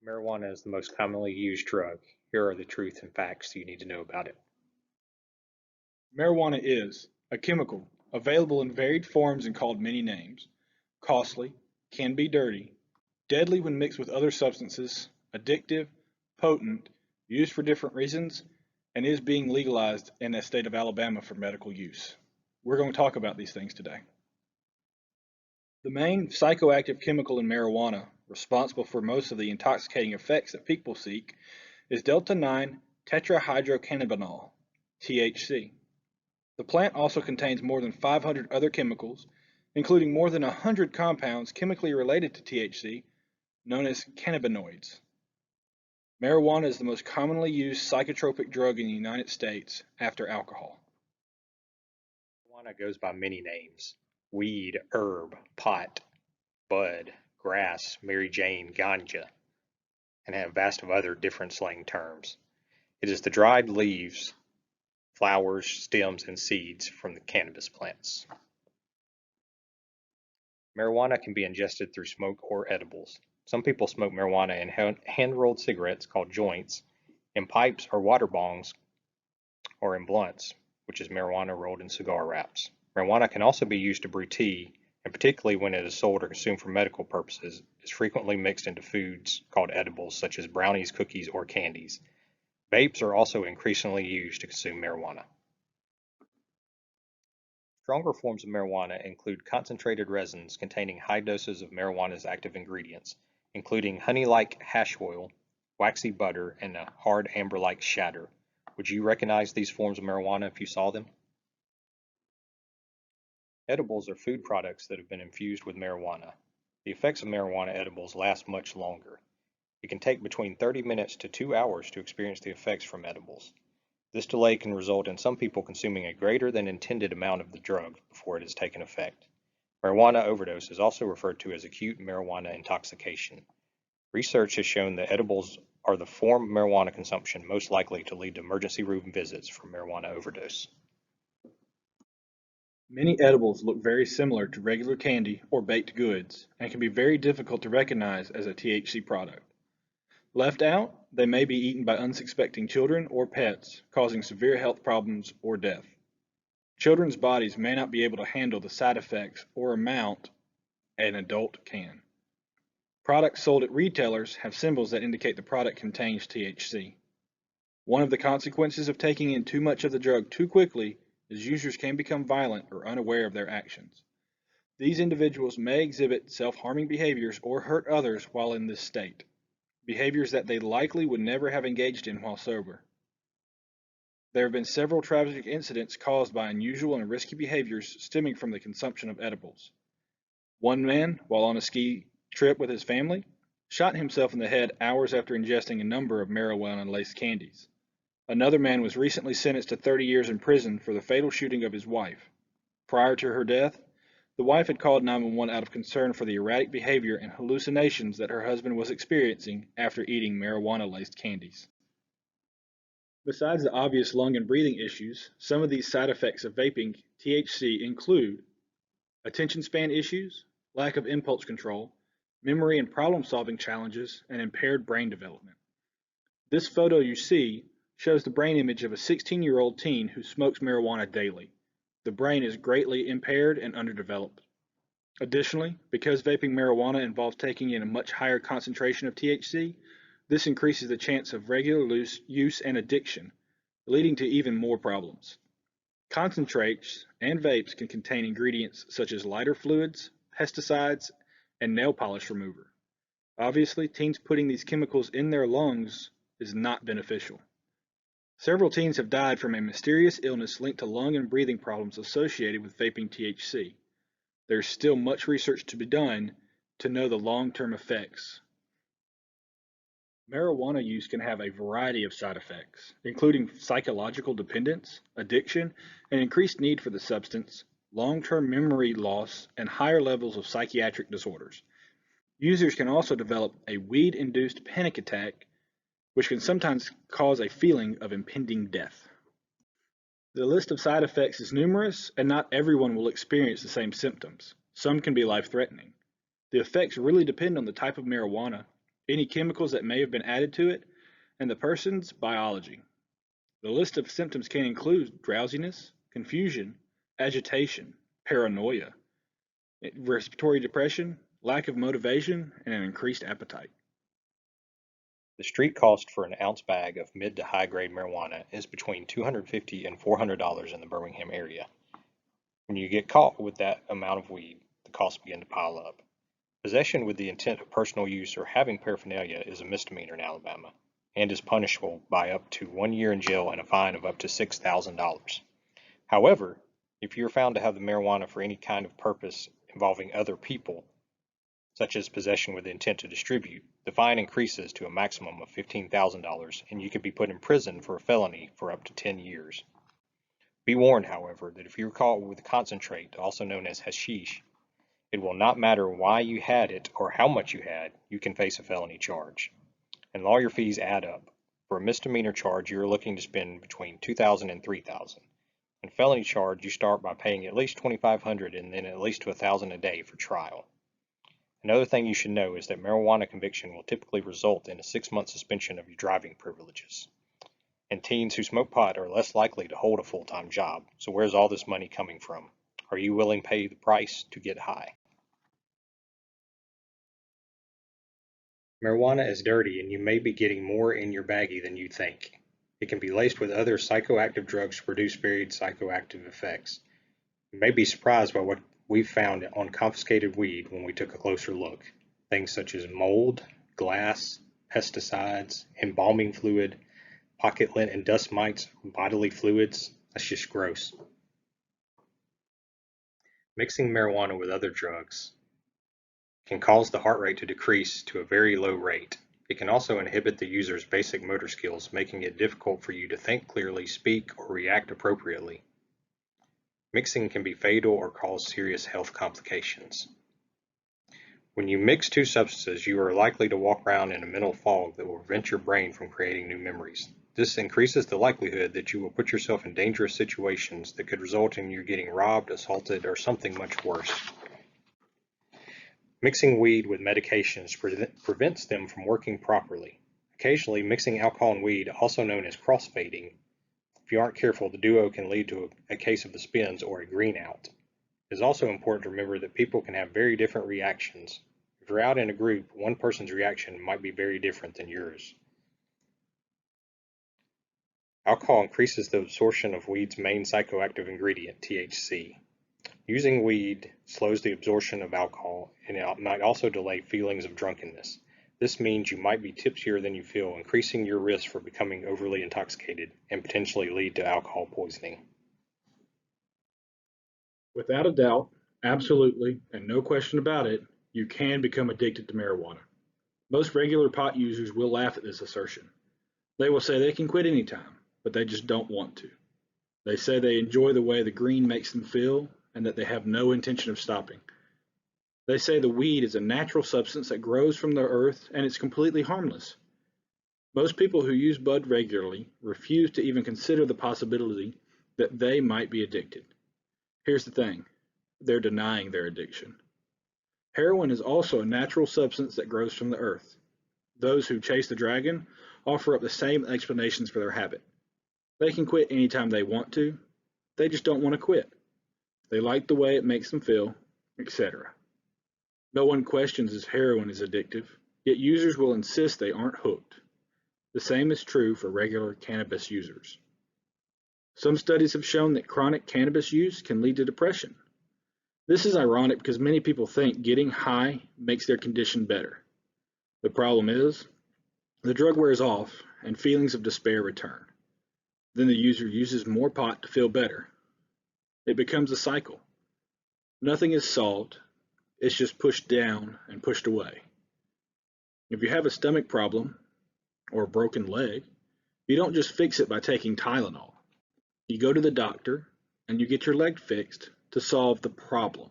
Marijuana is the most commonly used drug. Here are the truth and facts you need to know about it. Marijuana is a chemical available in varied forms and called many names. Costly, can be dirty, deadly when mixed with other substances, addictive, potent, used for different reasons, and is being legalized in the state of Alabama for medical use. We're going to talk about these things today. The main psychoactive chemical in marijuana, responsible for most of the intoxicating effects that people seek, is delta 9 tetrahydrocannabinol, THC. The plant also contains more than 500 other chemicals, including more than 100 compounds chemically related to THC, known as cannabinoids. Marijuana is the most commonly used psychotropic drug in the United States after alcohol. Marijuana goes by many names: weed, herb, pot, bud, grass, Mary Jane, ganja, and have a vast of other different slang terms. It is the dried leaves, flowers, stems, and seeds from the cannabis plants. Marijuana can be ingested through smoke or edibles. Some people smoke marijuana in hand-rolled cigarettes called joints, in pipes or water bongs, or in blunts, which is marijuana rolled in cigar wraps. Marijuana can also be used to brew tea, and particularly when it is sold or consumed for medical purposes, is frequently mixed into foods called edibles such as brownies, cookies, or candies. Vapes are also increasingly used to consume marijuana. Stronger forms of marijuana include concentrated resins containing high doses of marijuana's active ingredients, including honey-like hash oil, waxy butter, and a hard amber-like shatter. Would you recognize these forms of marijuana if you saw them? Edibles are food products that have been infused with marijuana. The effects of marijuana edibles last much longer. It can take between 30 minutes to 2 hours to experience the effects from edibles. This delay can result in some people consuming a greater than intended amount of the drug before it has taken effect. Marijuana overdose is also referred to as acute marijuana intoxication. Research has shown that edibles are the form of marijuana consumption most likely to lead to emergency room visits for marijuana overdose. Many edibles look very similar to regular candy or baked goods and can be very difficult to recognize as a THC product. Left out, they may be eaten by unsuspecting children or pets, causing severe health problems or death. Children's bodies may not be able to handle the side effects or amount an adult can. Products sold at retailers have symbols that indicate the product contains THC. One of the consequences of taking in too much of the drug too quickly is users can become violent or unaware of their actions. These individuals may exhibit self-harming behaviors or hurt others while in this state, behaviors that they likely would never have engaged in while sober. There have been several tragic incidents caused by unusual and risky behaviors stemming from the consumption of edibles. One man, while on a ski trip with his family, shot himself in the head hours after ingesting a number of marijuana-laced candies. Another man was recently sentenced to 30 years in prison for the fatal shooting of his wife. Prior to her death, the wife had called 911 out of concern for the erratic behavior and hallucinations that her husband was experiencing after eating marijuana-laced candies. Besides the obvious lung and breathing issues, some of these side effects of vaping THC include attention span issues, lack of impulse control, memory and problem-solving challenges, and impaired brain development. This photo you see shows the brain image of a 16-year-old teen who smokes marijuana daily. The brain is greatly impaired and underdeveloped. Additionally, because vaping marijuana involves taking in a much higher concentration of THC, this increases the chance of regular use and addiction, leading to even more problems. Concentrates and vapes can contain ingredients such as lighter fluids, pesticides, and nail polish remover. Obviously, teens putting these chemicals in their lungs is not beneficial. Several teens have died from a mysterious illness linked to lung and breathing problems associated with vaping THC. There is still much research to be done to know the long-term effects. Marijuana use can have a variety of side effects, including psychological dependence, addiction, an increased need for the substance, long-term memory loss, and higher levels of psychiatric disorders. Users can also develop a weed-induced panic attack, which can sometimes cause a feeling of impending death. The list of side effects is numerous, and not everyone will experience the same symptoms. Some can be life-threatening. The effects really depend on the type of marijuana, any chemicals that may have been added to it, and the person's biology. The list of symptoms can include drowsiness, confusion, agitation, paranoia, respiratory depression, lack of motivation, and an increased appetite. The street cost for an ounce bag of mid to high grade marijuana is between $250 and $400 in the Birmingham area. When you get caught with that amount of weed, the costs begin to pile up. Possession with the intent of personal use or having paraphernalia is a misdemeanor in Alabama and is punishable by up to 1 year in jail and a fine of up to $6,000. However, if you're found to have the marijuana for any kind of purpose involving other people, such as possession with the intent to distribute, the fine increases to a maximum of $15,000 and you can be put in prison for a felony for up to 10 years. Be warned, however, that if you're caught with concentrate, also known as hashish, it will not matter why you had it or how much you had, you can face a felony charge. And lawyer fees add up. For a misdemeanor charge, you're looking to spend between $2,000 and $3,000. And felony charge, you start by paying at least $2,500 and then at least to $1,000 a day for trial. Another thing you should know is that marijuana conviction will typically result in a 6-month suspension of your driving privileges. And teens who smoke pot are less likely to hold a full-time job. So where's all this money coming from? Are you willing to pay the price to get high? Marijuana is dirty and you may be getting more in your baggie than you think. It can be laced with other psychoactive drugs to produce varied psychoactive effects. You may be surprised by what we found on confiscated weed when we took a closer look. Things such as mold, glass, pesticides, embalming fluid, pocket lint and dust mites, bodily fluids. That's just gross. Mixing marijuana with other drugs can cause the heart rate to decrease to a very low rate. It can also inhibit the user's basic motor skills, making it difficult for you to think clearly, speak, or react appropriately. Mixing can be fatal or cause serious health complications. When you mix two substances, you are likely to walk around in a mental fog that will prevent your brain from creating new memories. This increases the likelihood that you will put yourself in dangerous situations that could result in you getting robbed, assaulted, or something much worse. Mixing weed with medications prevents them from working properly. Occasionally, mixing alcohol and weed, also known as crossfading, if you aren't careful, the duo can lead to a case of the spins or a green out. It is also important to remember that people can have very different reactions. If you're out in a group, one person's reaction might be very different than yours. Alcohol increases the absorption of weed's main psychoactive ingredient, THC. Using weed slows the absorption of alcohol, and it might also delay feelings of drunkenness. This means you might be tipsier than you feel, increasing your risk for becoming overly intoxicated and potentially lead to alcohol poisoning. Without a doubt, absolutely, and no question about it, you can become addicted to marijuana. Most regular pot users will laugh at this assertion. They will say they can quit anytime, but they just don't want to. They say they enjoy the way the green makes them feel and that they have no intention of stopping. They say the weed is a natural substance that grows from the earth and it's completely harmless. Most people who use bud regularly refuse to even consider the possibility that they might be addicted. Here's the thing, they're denying their addiction. Heroin is also a natural substance that grows from the earth. Those who chase the dragon offer up the same explanations for their habit. They can quit anytime they want to, they just don't want to quit. They like the way it makes them feel, etc. No one questions if heroin is addictive, yet users will insist they aren't hooked. The same is true for regular cannabis users. Some studies have shown that chronic cannabis use can lead to depression. This is ironic because many people think getting high makes their condition better. The problem is, the drug wears off and feelings of despair return. Then the user uses more pot to feel better. It becomes a cycle. Nothing is solved. It's just pushed down and pushed away. If you have a stomach problem or a broken leg, you don't just fix it by taking Tylenol. You go to the doctor and you get your leg fixed to solve the problem.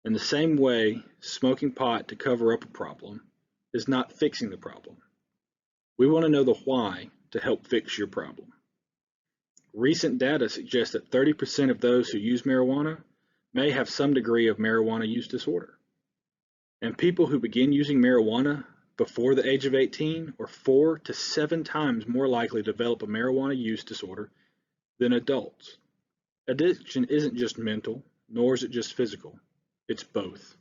In the same way, smoking pot to cover up a problem is not fixing the problem. We want to know the why to help fix your problem. Recent data suggests that 30% of those who use marijuana may have some degree of marijuana use disorder. And people who begin using marijuana before the age of 18 are 4 to 7 times more likely to develop a marijuana use disorder than adults. Addiction isn't just mental, nor is it just physical. It's both.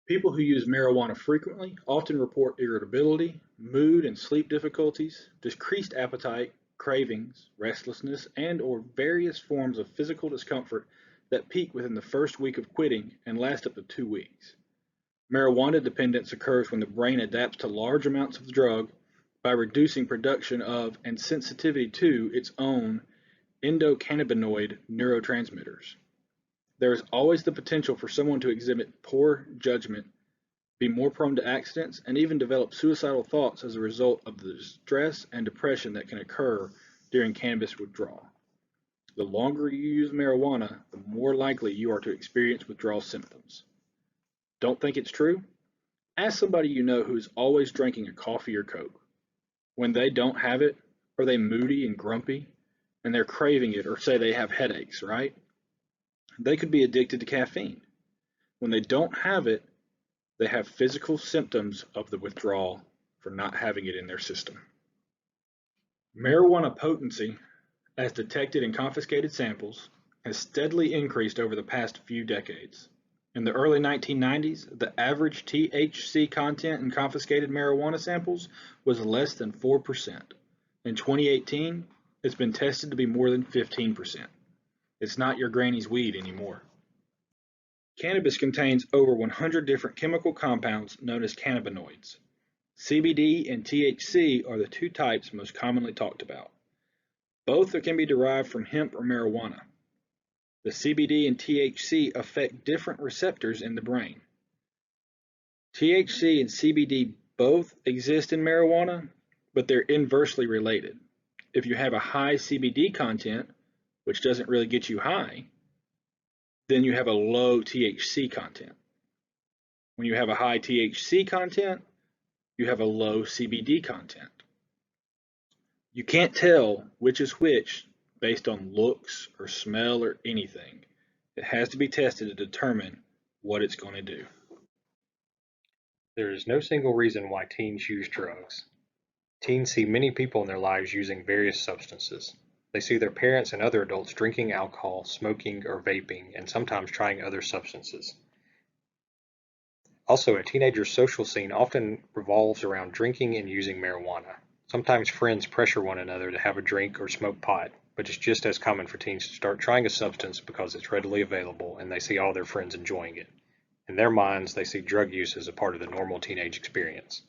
People who use marijuana frequently often report irritability, mood and sleep difficulties, decreased appetite, cravings, restlessness, and/or various forms of physical discomfort that peak within the first week of quitting and last up to 2 weeks. Marijuana dependence occurs when the brain adapts to large amounts of the drug by reducing production of and sensitivity to its own endocannabinoid neurotransmitters. There is always the potential for someone to exhibit poor judgment, be more prone to accidents, and even develop suicidal thoughts as a result of the stress and depression that can occur during cannabis withdrawal. The longer you use marijuana, the more likely you are to experience withdrawal symptoms. Don't think it's true? Ask somebody you know who is always drinking a coffee or Coke. When they don't have it, are they moody and grumpy, and they're craving it, or say they have headaches, right? They could be addicted to caffeine. When they don't have it, they have physical symptoms of the withdrawal for not having it in their system. Marijuana potency, as detected in confiscated samples, has steadily increased over the past few decades. In the early 1990s, the average THC content in confiscated marijuana samples was less than 4%. In 2018, it's been tested to be more than 15%. It's not your granny's weed anymore. Cannabis contains over 100 different chemical compounds known as cannabinoids. CBD and THC are the two types most commonly talked about. Both can be derived from hemp or marijuana. The CBD and THC affect different receptors in the brain. THC and CBD both exist in marijuana, but they're inversely related. If you have a high CBD content, which doesn't really get you high, then you have a low THC content. When you have a high THC content, you have a low CBD content. You can't tell which is which based on looks or smell or anything. It has to be tested to determine what it's going to do. There is no single reason why teens use drugs. Teens see many people in their lives using various substances. They see their parents and other adults drinking alcohol, smoking, or vaping, and sometimes trying other substances. Also, a teenager's social scene often revolves around drinking and using marijuana. Sometimes friends pressure one another to have a drink or smoke pot, but it's just as common for teens to start trying a substance because it's readily available and they see all their friends enjoying it. In their minds, they see drug use as a part of the normal teenage experience.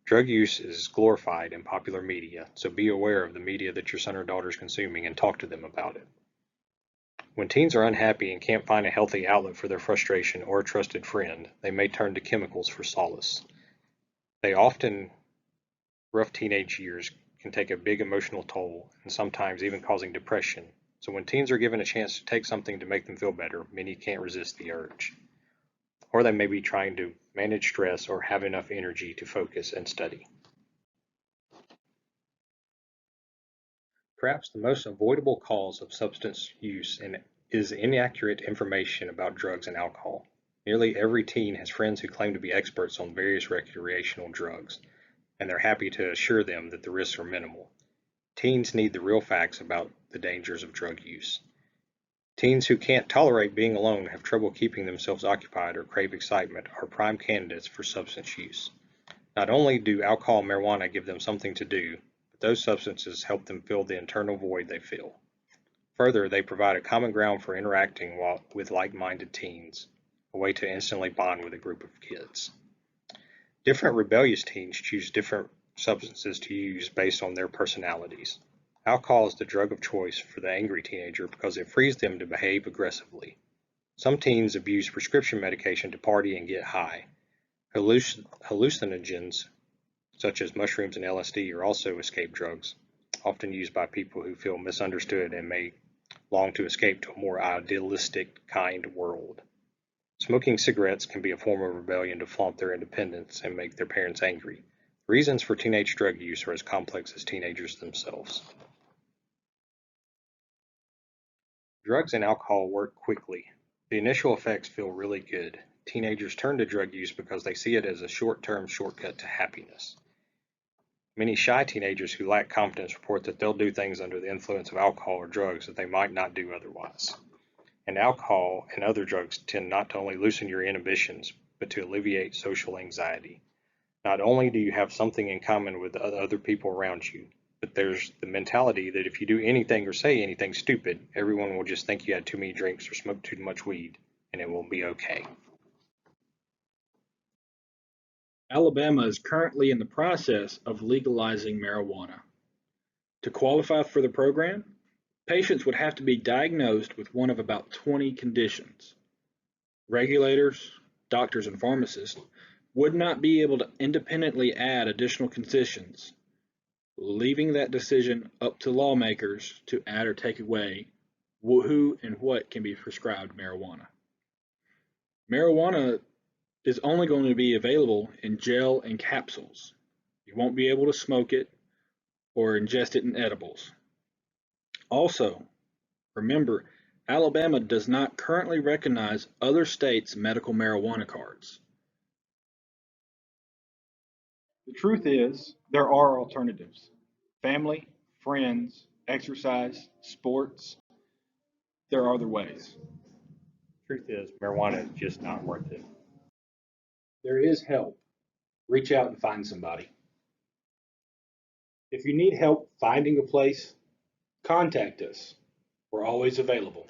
Drug use is glorified in popular media, so be aware of the media that your son or daughter is consuming and talk to them about it. When teens are unhappy and can't find a healthy outlet for their frustration or a trusted friend, they may turn to chemicals for solace. They often rough teenage years can take a big emotional toll and sometimes even causing depression. So when teens are given a chance to take something to make them feel better, many can't resist the urge. Or they may be trying to manage stress or have enough energy to focus and study. Perhaps the most avoidable cause of substance use is inaccurate information about drugs and alcohol. Nearly every teen has friends who claim to be experts on various recreational drugs, and they're happy to assure them that the risks are minimal. Teens need the real facts about the dangers of drug use. Teens who can't tolerate being alone, have trouble keeping themselves occupied, or crave excitement are prime candidates for substance use. Not only do alcohol and marijuana give them something to do, but those substances help them fill the internal void they feel. Further, they provide a common ground for interacting with like-minded teens, a way to instantly bond with a group of kids. Different rebellious teens choose different substances to use based on their personalities. Alcohol is the drug of choice for the angry teenager because it frees them to behave aggressively. Some teens abuse prescription medication to party and get high. Hallucinogens, such as mushrooms and LSD, are also escape drugs, often used by people who feel misunderstood and may long to escape to a more idealistic, kind world. Smoking cigarettes can be a form of rebellion to flaunt their independence and make their parents angry. Reasons for teenage drug use are as complex as teenagers themselves. Drugs and alcohol work quickly. The initial effects feel really good. teenagers turn to drug use because they see it as a short-term shortcut to happiness. Many shy teenagers who lack confidence report that they'll do things under the influence of alcohol or drugs that they might not do otherwise. And alcohol and other drugs tend not to only loosen your inhibitions, but to alleviate social anxiety. Not only do you have something in common with the other people around you, but there's the mentality that if you do anything or say anything stupid, everyone will just think you had too many drinks or smoked too much weed, and it will be okay. Alabama is currently in the process of legalizing marijuana. To qualify for the program, patients would have to be diagnosed with one of about 20 conditions. Regulators, doctors, and pharmacists would not be able to independently add additional conditions, leaving that decision up to lawmakers to add or take away who and what can be prescribed marijuana. Marijuana is only going to be available in gel and capsules. You won't be able to smoke it or ingest it in edibles. Also, remember, Alabama does not currently recognize other states' medical marijuana cards. The truth is, there are alternatives. Family, friends, exercise, sports, there are other ways. Truth is, marijuana is just not worth it. There is help. Reach out and find somebody. If you need help finding a place, contact us. We're always available.